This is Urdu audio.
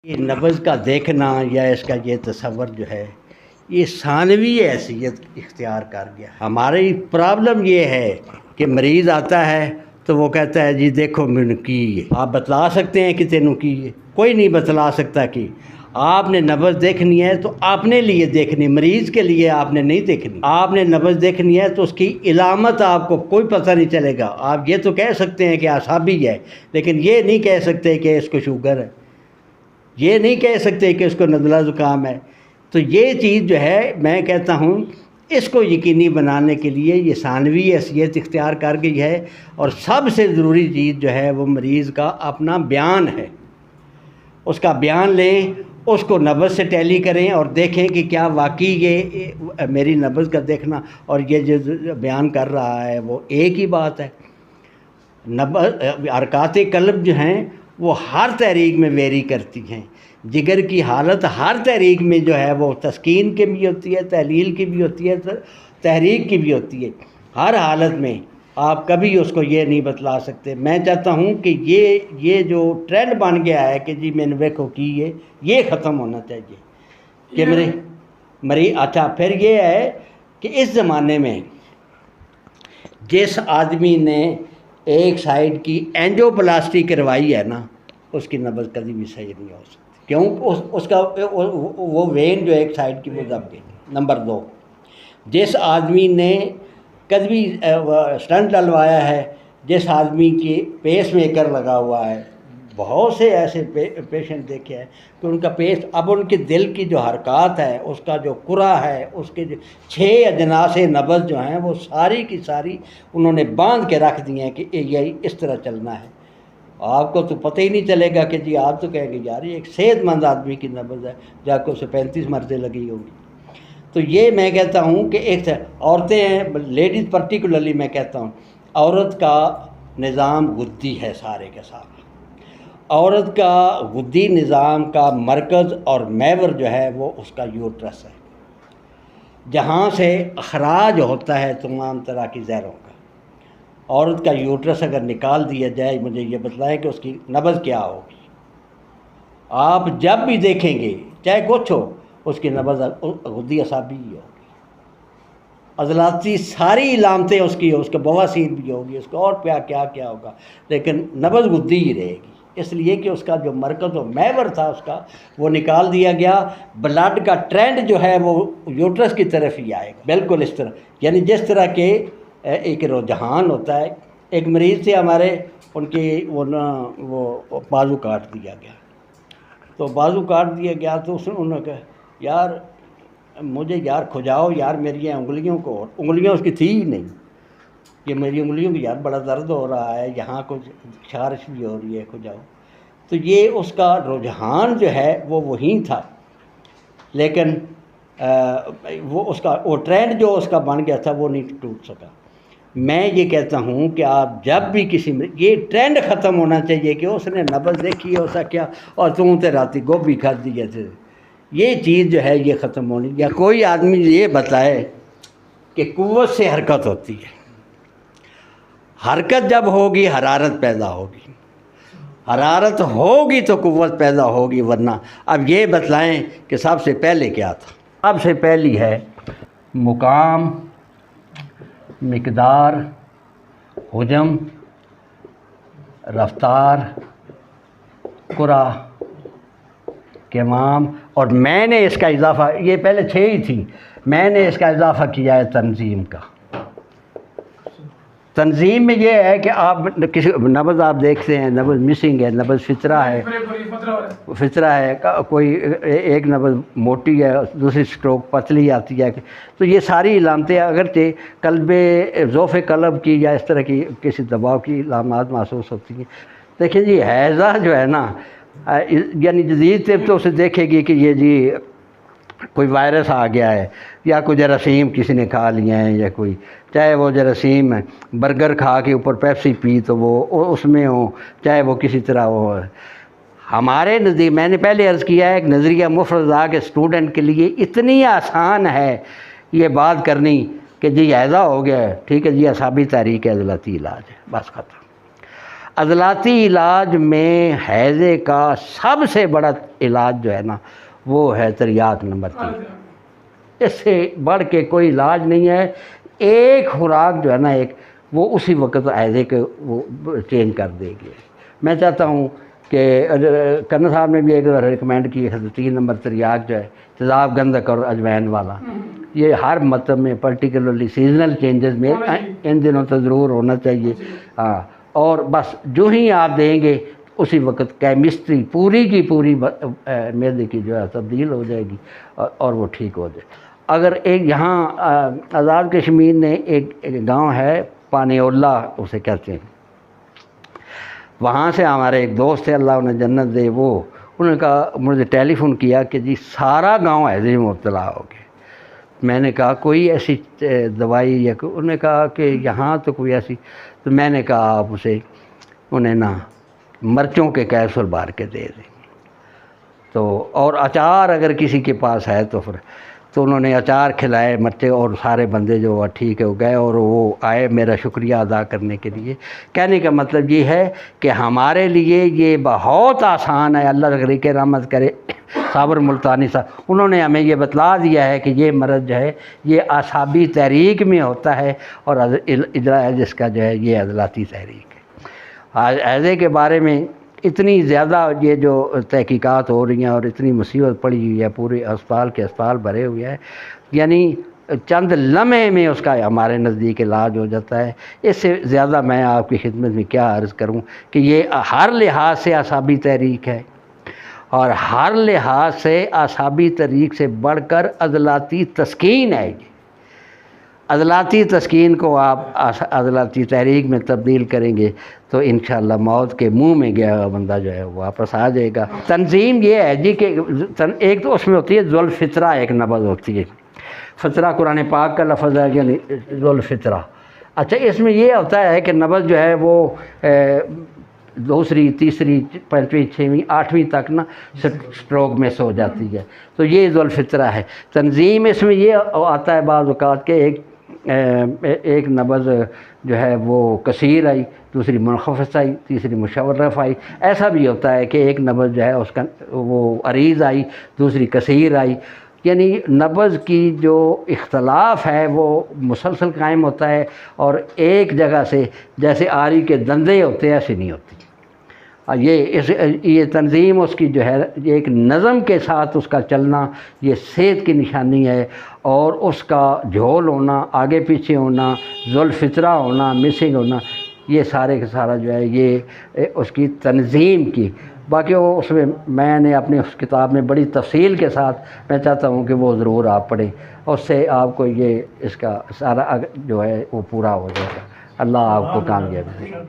یہ نبض کا دیکھنا یا اس کا یہ تصور جو ہے یہ ثانوی حیثیت اختیار کر گیا۔ ہماری پرابلم یہ ہے کہ مریض آتا ہے تو وہ کہتا ہے جی دیکھو میں نے کی ہے۔ آپ بتلا سکتے ہیں کہ تینوں کی ہے؟ کوئی نہیں بتلا سکتا کہ آپ نے نبض دیکھنی ہے تو اپنے لیے دیکھنی، مریض کے لیے آپ نے نہیں دیکھنی۔ آپ نے نبض دیکھنی ہے تو اس کی علامت آپ کو کوئی پتہ نہیں چلے گا۔ آپ یہ تو کہہ سکتے ہیں کہ اعصابی ہے، لیکن یہ نہیں کہہ سکتے کہ اس کو شوگر ہے، یہ نہیں کہہ سکتے کہ اس کو نزلہ زکام ہے۔ تو یہ چیز جو ہے میں کہتا ہوں اس کو یقینی بنانے کے لیے یہ ثانوی حیثیت اختیار کر گئی ہے، اور سب سے ضروری چیز جو ہے وہ مریض کا اپنا بیان ہے۔ اس کا بیان لیں، اس کو نبض سے ٹیلی کریں اور دیکھیں کہ کیا واقعی یہ میری نبض کا دیکھنا اور یہ جو بیان کر رہا ہے وہ ایک ہی بات ہے۔ حرکات قلب جو ہیں وہ ہر تحریک میں ویری کرتی ہیں۔ جگر کی حالت ہر تحریک میں جو ہے وہ تسکین کی بھی ہوتی ہے، تحلیل کی بھی ہوتی ہے، تحریک کی بھی ہوتی ہے۔ ہر حالت میں آپ کبھی اس کو یہ نہیں بتلا سکتے۔ میں چاہتا ہوں کہ یہ جو ٹرینڈ بن گیا ہے کہ جی میں نے ویکھو کی ہے، یہ ختم ہونا چاہیے کہ مری اچھا پھر یہ ہے کہ اس زمانے میں جس آدمی نے ایک سائیڈ کی اینجو پلاسٹی کروائی ہے نا، اس کی نبض کبھی بھی صحیح نہیں ہو سکتی، کیوں اس کا وہ وین جو ایک سائیڈ کی وہ دب گئی۔ نمبر 2، جس آدمی نے کبھی سٹنٹ ڈلوایا ہے، جس آدمی کی پیس میکر لگا ہوا ہے، بہت سے ایسے پیشنٹ دیکھے ہیں کہ ان کا اب ان کے دل کی جو حرکات ہے، اس کا جو کرہ ہے، اس کے جو 6 اجناس نبض جو ہیں وہ ساری کی ساری انہوں نے باندھ کے رکھ دی ہیں کہ یہ اس طرح چلنا ہے۔ آپ کو تو پتہ ہی نہیں چلے گا کہ جی آپ تو کہیں گے یار یہ ایک صحت مند آدمی کی نبض ہے، جا کے اسے 35 مرتبہ لگی ہوگی۔ تو یہ میں کہتا ہوں کہ ایک عورتیں ہیں، لیڈیز پرٹیکولرلی میں کہتا ہوں، عورت کا نظام غدی ہے سارے کے سارا۔ عورت کا غدی نظام کا مرکز اور محور جو ہے وہ اس کا یوٹرس ہے، جہاں سے اخراج ہوتا ہے تمام طرح کی زہروں کا۔ عورت کا یوٹرس اگر نکال دیا جائے، مجھے یہ بتلائیں کہ اس کی نبض کیا ہوگی۔ آپ جب بھی دیکھیں گے چاہے کچھ ہو، اس کی نبض غدی اعصابی ہی ہوگی، عضلاتی ساری علامتیں اس کی اس کا بواسیر بھی ہوگی، اس کو اور کیا ہوگا، لیکن نبض غدی ہی رہے گی، اس لیے کہ اس کا جو مرکز و محور تھا اس کا وہ نکال دیا گیا۔ بلڈ کا ٹرینڈ جو ہے وہ یوٹرس کی طرف ہی آئے گا، بالکل اس طرح، یعنی جس طرح کے ایک رجحان ہوتا ہے۔ ایک مریض تھے ہمارے، ان کی وہ بازو کاٹ دیا گیا، تو بازو کاٹ دیا گیا تو انہوں نے کہا یار مجھے یار کھجاؤ یار میری انگلیوں کو، انگلیاں اس کی تھی ہی نہیں کہ میری انگلیوں کی یار بڑا درد ہو رہا ہے، یہاں کچھ خارش بھی ہو رہی ہے، کھجاؤ۔ تو یہ اس کا رجحان جو ہے وہ وہیں تھا، لیکن وہ ٹرینڈ جو اس کا بن گیا تھا وہ نہیں ٹوٹ سکا۔ میں یہ کہتا ہوں کہ آپ جب بھی یہ ٹرینڈ ختم ہونا چاہیے کہ اس نے نبض دیکھی ہے، اسا کیا اور تے راتی گوبھی کھا دی ہے، یہ چیز جو ہے یہ ختم ہونی۔ یا کوئی آدمی یہ بتائے کہ قوت سے حرکت ہوتی ہے، حرکت جب ہوگی حرارت پیدا ہوگی، حرارت ہوگی تو قوت پیدا ہوگی، ورنہ اب یہ بتلائیں کہ سب سے پہلے کیا تھا۔ سب سے پہلی ہے مقام، مقدار، حجم، رفتار، کرہ، کمام، اور میں نے اس کا اضافہ، یہ پہلے 6 ہی تھی، میں نے اس کا اضافہ کیا ہے تنظیم کا۔ تنظیم میں یہ ہے کہ آپ کسی نبض آپ دیکھتے ہیں، نبض مسنگ ہے، نبض فطرہ ہے، کوئی ایک نبض موٹی ہے، دوسری سٹروک پتلی آتی ہے، تو یہ ساری علامتیں اگرچہ قلب ضعف قلب کی یا اس طرح کی کسی دباؤ کی علامات محسوس ہوتی ہیں، لیکن یہ حیضہ جو ہے نا، یعنی جدید طب تو اسے دیکھے گی کہ یہ جی کوئی وائرس آ گیا ہے، یا کوئی جراثیم کسی نے کھا لیے ہیں، یا کوئی چاہے وہ جراثیم برگر کھا کے اوپر پیپسی پی تو وہ اس میں ہو، چاہے وہ کسی طرح ہو۔ ہمارے نزدیک میں نے پہلے عرض کیا ہے، ایک نظریہ مفرزہ کے اسٹوڈنٹ کے لیے اتنی آسان ہے یہ بات کرنی کہ جی حیضہ ہو گیا ہے، ٹھیک ہے جی اعصابی تحریک ہے، عضلاتی علاج ہے، بس ختم۔ عضلاتی علاج میں حیضے کا سب سے بڑا علاج جو ہے نا وہ ہے تریاک نمبر 3. اس سے بڑھ کے کوئی علاج نہیں ہے. ایک خوراک جو ہے نا ایک وہ اسی وقت حیضے کے وہ چینج کر دے گی. میں چاہتا ہوں کہ کرنا صاحب نے بھی ایک ریکمینڈ کی ہے 3 نمبر تریاک جو ہے تیزاب گندک اور اجوائن والا. یہ ہر مطلب میں پرٹیکولرلی سیزنل چینجز میں ان دنوں تو ضرور ہونا چاہیے. ہاں اور بس جو ہی آپ دیں گے اسی وقت کیمسٹری پوری کی پوری معدے کی جو ہے تبدیل ہو جائے گی اور وہ ٹھیک ہو جائے. اگر ایک یہاں آزاد کشمیر نے ایک گاؤں ہے پانیولہ اسے کہتے ہیں, وہاں سے ہمارے ایک دوست ہے اللہ انہیں جنت دے, وہ انہوں نے کہا مجھے ٹیلی فون کیا کہ جی سارا گاؤں حیضے میں مبتلا ہو گیا. میں نے کہا کوئی ایسی دوائی یا انہوں نے کہا کہ یہاں تو کوئی ایسی, تو میں نے کہا آپ اسے انہیں نا مرچوں کے کیپسول بھر کے دے دیں تو, اور اچار اگر کسی کے پاس ہے تو پھر, تو انہوں نے اچار کھلائے مرچے اور سارے بندے جو ٹھیک ہو گئے اور وہ آئے میرا شکریہ ادا کرنے کے لیے. کہنے کا مطلب یہ ہے کہ ہمارے لیے یہ بہت آسان ہے. اللہ تقریر کے رحمت کرے صابر ملتانی صاحب, انہوں نے ہمیں یہ بتلا دیا ہے کہ یہ مرض جو ہے یہ اعصابی تحریک میں ہوتا ہے اور اجرا ہے جس کا جو ہے یہ عضلاتی تحریک ہے. حیضے کے بارے میں اتنی زیادہ یہ جو تحقیقات ہو رہی ہیں اور اتنی مصیبت پڑی ہوئی ہے, پورے اسپتال بھرے ہوئے ہیں, یعنی چند لمحے میں اس کا ہمارے نزدیک علاج ہو جاتا ہے. اس سے زیادہ میں آپ کی خدمت میں کیا عرض کروں کہ یہ ہر لحاظ سے اعصابی تحریک ہے اور ہر لحاظ سے اعصابی تحریک سے بڑھ کر عضلاتی تسکین ہے. عضلاتی تسکین کو آپ عضلاتی تحریک میں تبدیل کریں گے تو انشاءاللہ موت کے منہ میں گیا ہوا بندہ جو ہے واپس آ جائے گا. تنظیم یہ ہے جی کہ ایک تو اس میں ہوتی ہے ذوالفطرہ, ایک نبض ہوتی ہے. فطرہ قرآن پاک کا لفظ ہے یعنی ذوالفطرہ. اچھا اس میں یہ ہوتا ہے کہ نبض جو ہے وہ دوسری تیسری پانچویں چھویں آٹھویں تک نا سٹروک میں سو جاتی ہے, تو یہ ذوالفطرہ ہے. تنظیم اس میں یہ آتا ہے بعض اوقات کہ ایک نبض جو ہے وہ کثیر آئی, دوسری منخفض آئی, تیسری مشرف آئی. ایسا بھی ہوتا ہے کہ ایک نبض جو ہے اس کا وہ عریض آئی, دوسری کثیر آئی. یعنی نبض کی جو اختلاف ہے وہ مسلسل قائم ہوتا ہے اور ایک جگہ سے جیسے آری کے دندے ہوتے ہیں ایسے نہیں ہوتی. یہ تنظیم اس کی جو ہے ایک نظم کے ساتھ اس کا چلنا یہ صحت کی نشانی ہے, اور اس کا جھول ہونا, آگے پیچھے ہونا, ذوالفطرہ ہونا, مسنگ ہونا, یہ سارے کا سارا جو ہے یہ اس کی تنظیم کی. باقی وہ اس میں نے اپنی اس کتاب میں بڑی تفصیل کے ساتھ میں چاہتا ہوں کہ وہ ضرور آپ پڑھیں, اس سے آپ کو یہ اس کا سارا جو ہے وہ پورا ہو جائے گا. اللہ آپ کو کامیاب کرے.